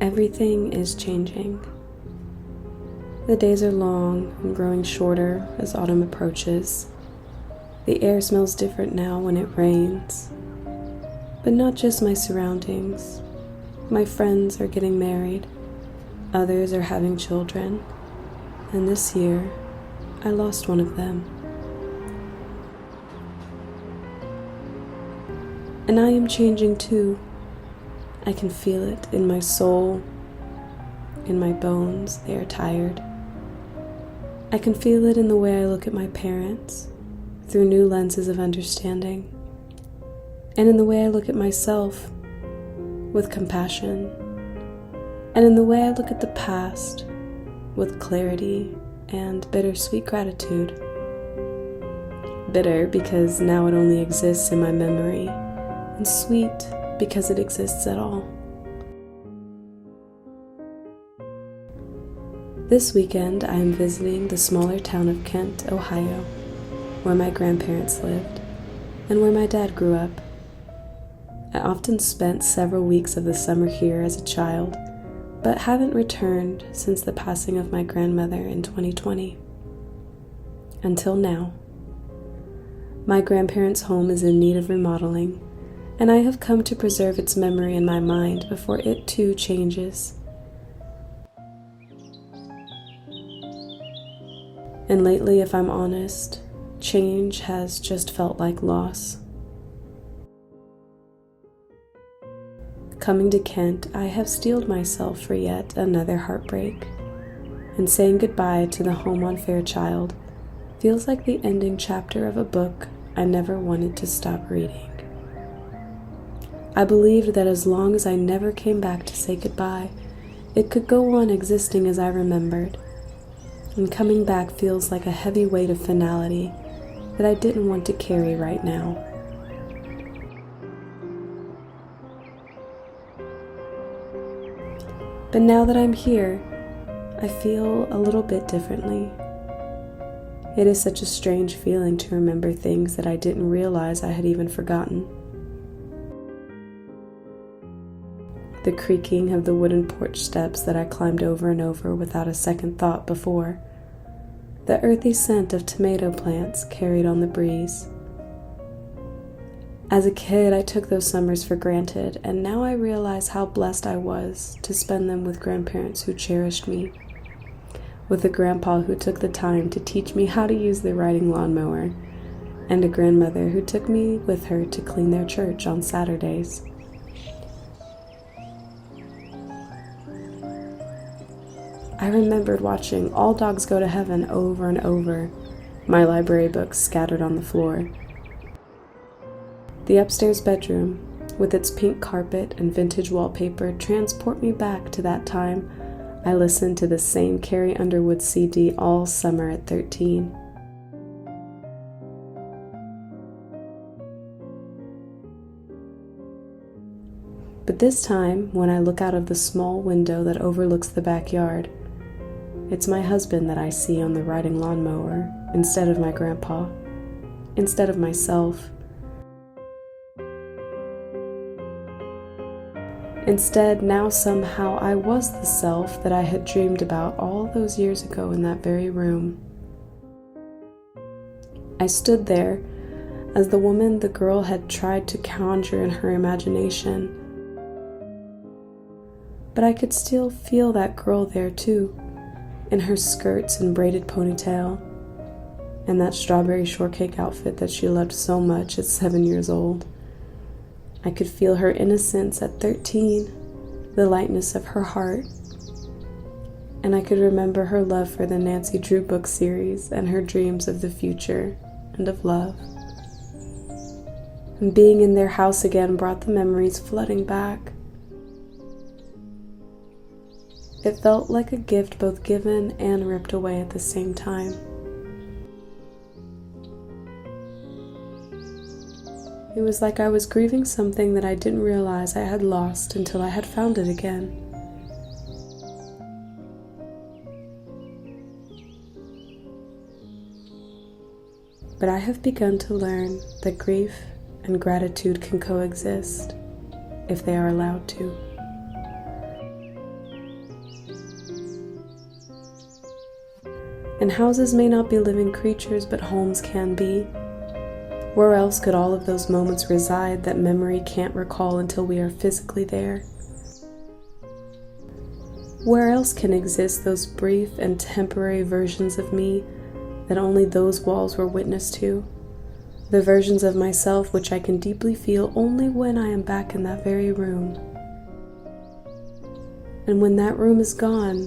Everything is changing. The days are long and growing shorter as autumn approaches. The air smells different now when it rains. But not just my surroundings. My friends are getting married. Others are having children. And this year, I lost one of them. And I am changing too. I can feel it in my soul, in my bones. They are tired. I can feel it in the way I look at my parents, through new lenses of understanding, and in the way I look at myself, with compassion, and in the way I look at the past, with clarity and bittersweet gratitude. Bitter because now it only exists in my memory, and sweet because it exists at all. This weekend, I am visiting the smaller town of Kent, Ohio, where my grandparents lived, and where my dad grew up. I often spent several weeks of the summer here as a child, but haven't returned since the passing of my grandmother in 2020. Until now. My grandparents' home is in need of remodeling, and I have come to preserve its memory in my mind before it too changes. And lately, if I'm honest, change has just felt like loss. Coming to Kent, I have steeled myself for yet another heartbreak, and saying goodbye to the home on Fairchild feels like the ending chapter of a book I never wanted to stop reading. I believed that as long as I never came back to say goodbye, it could go on existing as I remembered. And coming back feels like a heavy weight of finality that I didn't want to carry right now. But now that I'm here, I feel a little bit differently. It is such a strange feeling to remember things that I didn't realize I had even forgotten. The creaking of the wooden porch steps that I climbed over and over without a second thought before. The earthy scent of tomato plants carried on the breeze. As a kid, I took those summers for granted, and now I realize how blessed I was to spend them with grandparents who cherished me, with a grandpa who took the time to teach me how to use the riding lawnmower, and a grandmother who took me with her to clean their church on Saturdays. I remembered watching All Dogs Go to Heaven over and over, my library books scattered on the floor. The upstairs bedroom, with its pink carpet and vintage wallpaper, transport me back to that time I listened to the same Carrie Underwood CD all summer at 13. But this time, when I look out of the small window that overlooks the backyard, it's my husband that I see on the riding lawnmower instead of my grandpa, instead of myself. Instead, now somehow I was the self that I had dreamed about all those years ago in that very room. I stood there as the woman the girl had tried to conjure in her imagination. But I could still feel that girl there too, in her skirts and braided ponytail, and that strawberry shortcake outfit that she loved so much at 7 years old. I could feel her innocence at 13, the lightness of her heart, and I could remember her love for the Nancy Drew book series and her dreams of the future and of love. And being in their house again brought the memories flooding back. It felt like a gift both given and ripped away at the same time. It was like I was grieving something that I didn't realize I had lost until I had found it again. But I have begun to learn that grief and gratitude can coexist if they are allowed to. And houses may not be living creatures, but homes can be. Where else could all of those moments reside that memory can't recall until we are physically there? Where else can exist those brief and temporary versions of me that only those walls were witness to? The versions of myself which I can deeply feel only when I am back in that very room. And when that room is gone,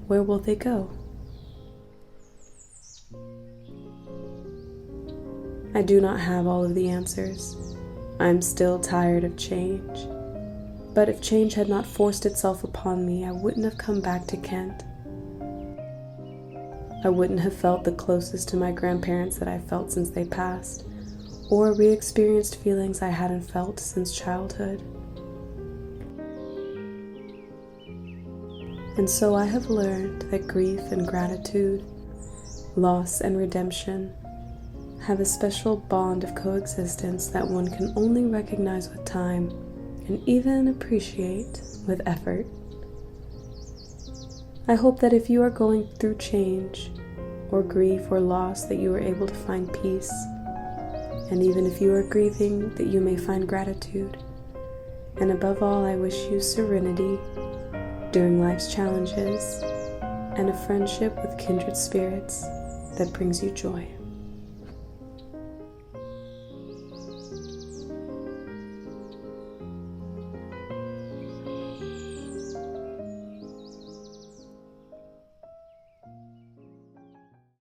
where will they go? I do not have all of the answers. I am still tired of change. But if change had not forced itself upon me, I wouldn't have come back to Kent. I wouldn't have felt the closest to my grandparents that I felt since they passed, or re-experienced feelings I hadn't felt since childhood. And so I have learned that grief and gratitude, loss and redemption, have a special bond of coexistence that one can only recognize with time and even appreciate with effort. I hope that if you are going through change or grief or loss, that you are able to find peace. And even if you are grieving, that you may find gratitude. And above all, I wish you serenity during life's challenges and a friendship with kindred spirits that brings you joy.